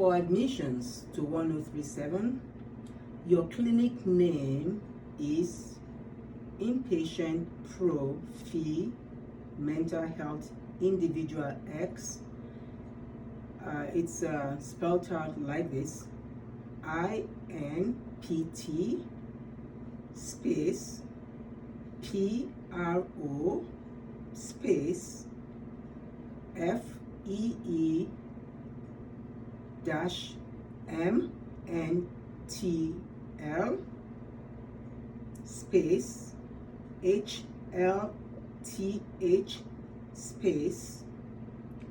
For admissions to 1037, your clinic name is Inpatient Pro Fee Mental Health Individual X. It's spelled out like this: INPT space PRO space FEE dash MNTL space HLTH space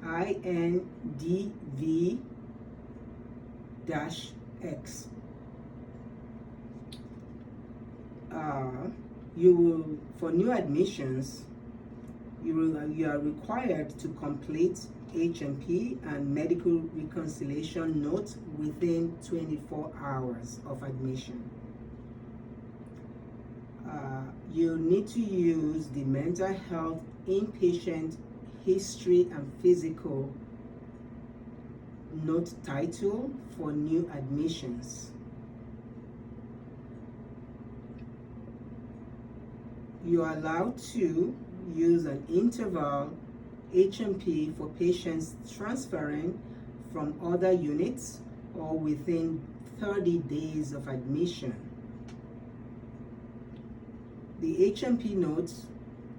INDV dash X. You will, for new admissions, you are required to complete H&P and medical reconciliation notes within 24 hours of admission. You need to use the mental health inpatient history and physical note title for new admissions. You are allowed to use an interval H&P for patients transferring from other units or within 30 days of admission. The H&P notes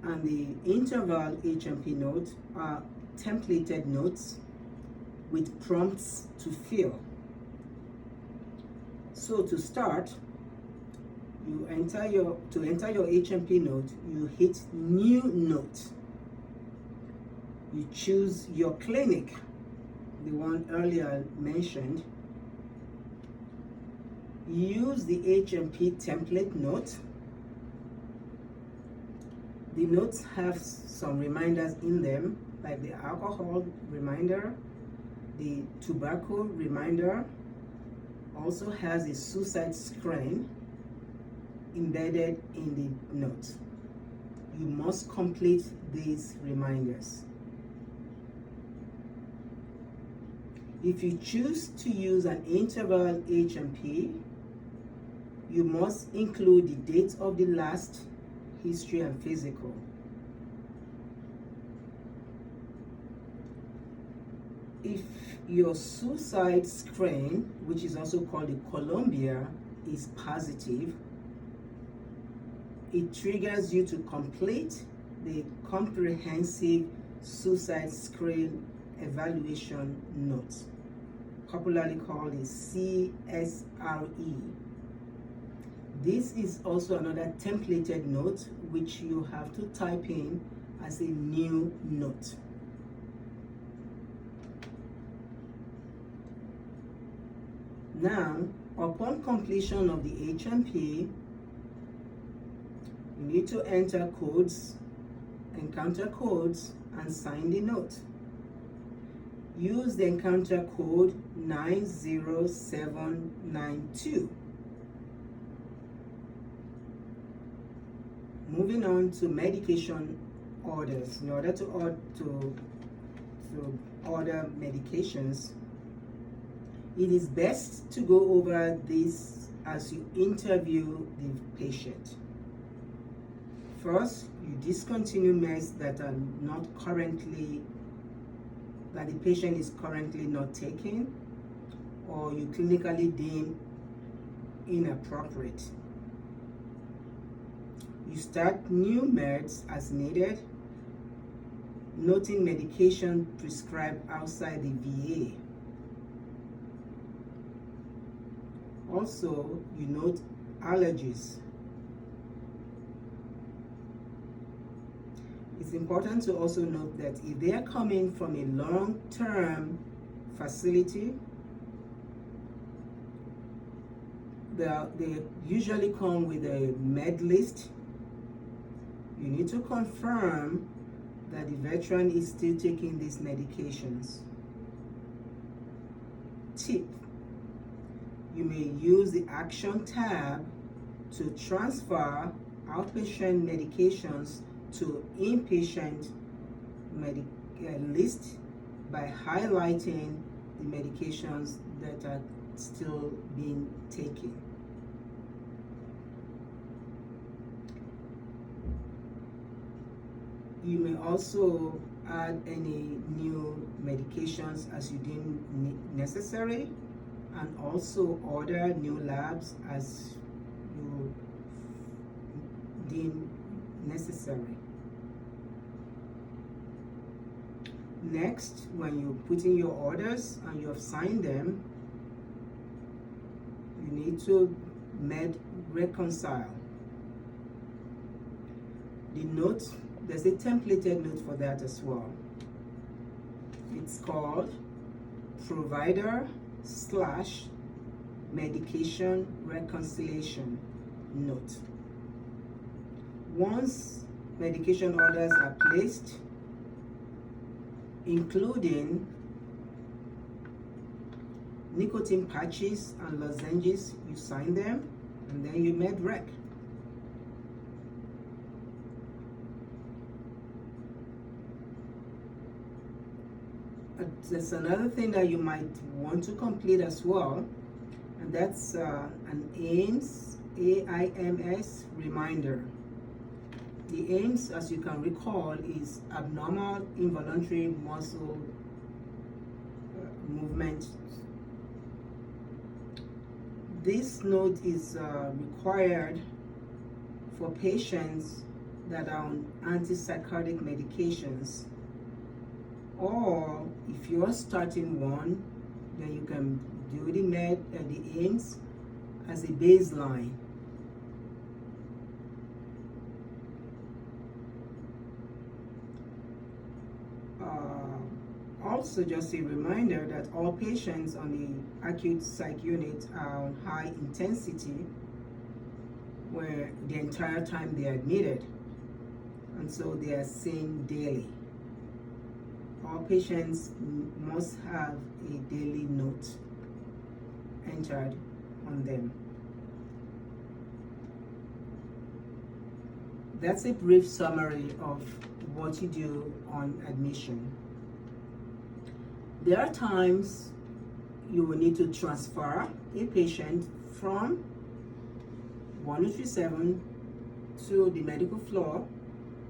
and the interval H&P note are templated notes with prompts to fill. So to start, to enter your H&P note, you hit New Note. You choose your clinic, the one earlier mentioned. Use the H&P template note. The notes have some reminders in them, like the alcohol reminder, the tobacco reminder, also has a suicide screen embedded in the note. You must complete these reminders. If you choose to use an interval H&P, you must include the date of the last history and physical. If your suicide screen, which is also called the Columbia, is positive, it triggers you to complete the comprehensive suicide screen evaluation note, popularly called the CSRE. This is also another templated note which you have to type in as a new note. Now, upon completion of the H&P, you need to enter codes, encounter codes, and sign the note. Use the encounter code 90792. Moving on to medication orders. In order to order medications, it is best to go over this as you interview the patient. First, you discontinue meds that are not currently, that the patient is currently not taking, or you clinically deem inappropriate. You start new meds as needed, noting medication prescribed outside the VA. Also, you note allergies. It's important to also note that if they are coming from a long-term facility, they usually come with a med list. You need to confirm that the veteran is still taking these medications. Tip: you may use the Action tab to transfer outpatient medications to inpatient list by highlighting the medications that are still being taken. You may also add any new medications as you deem necessary, and also order new labs as you deem necessary. Next, when you put in your orders and you have signed them, you need to reconcile. The note, there's a templated note for that as well. It's called provider/medication reconciliation note. Once medication orders are placed, including nicotine patches and lozenges, you sign them and then you med-rec. There's another thing that you might want to complete as well, and that's an AIMS reminder. The AIMS, as you can recall, is abnormal involuntary muscle movement. This note is required for patients that are on antipsychotic medications, or if you're starting one, then you can do the AIMS as a baseline. Also, just a reminder that all patients on the acute psych unit are on high intensity, where the entire time they are admitted, and so they are seen daily. All patients must have a daily note entered on them. That's a brief summary of what you do on admission. There are times you will need to transfer a patient from 1037 to the medical floor,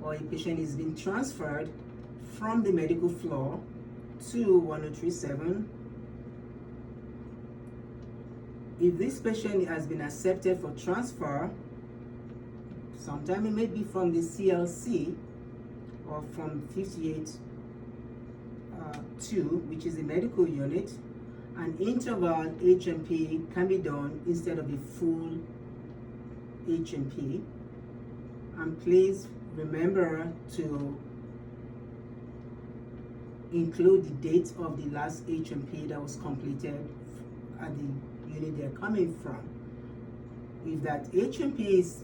or a patient is being transferred from the medical floor to 1037. If this patient has been accepted for transfer, sometime it may be from the CLC or from 58-2, which is the medical unit. An interval HMP can be done instead of a full HMP. And please remember to include the date of the last HMP that was completed at the unit they're coming from. If that HMP is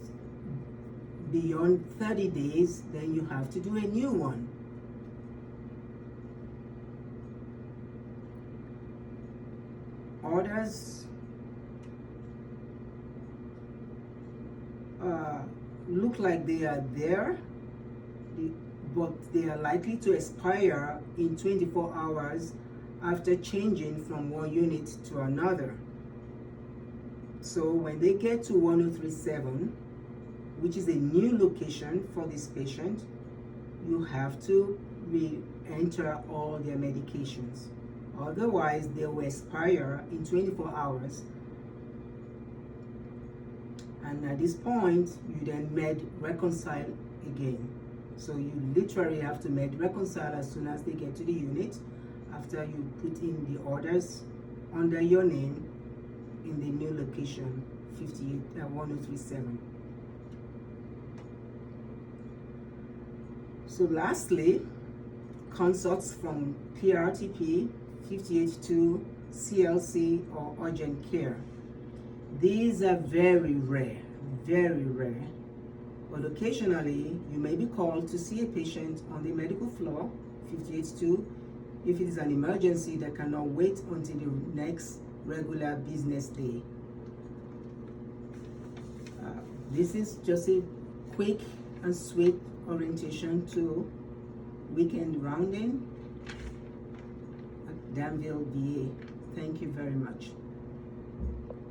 beyond 30 days, then you have to do a new one. Orders look like they are there, but they are likely to expire in 24 hours after changing from one unit to another. So when they get to 1037, which is a new location for this patient, you have to re-enter all their medications. Otherwise, they will expire in 24 hours. And at this point, you then reconcile again. So you literally have to reconcile as soon as they get to the unit, after you put in the orders under your name in the new location, 1037. So lastly, consults from PRTP, 58-2, CLC, or urgent care. These are very rare, but occasionally you may be called to see a patient on the medical floor, 58-2, if it is an emergency that cannot wait until the next regular business day. This is just a quick and sweet orientation to weekend rounding. Danville, VA. Thank you very much.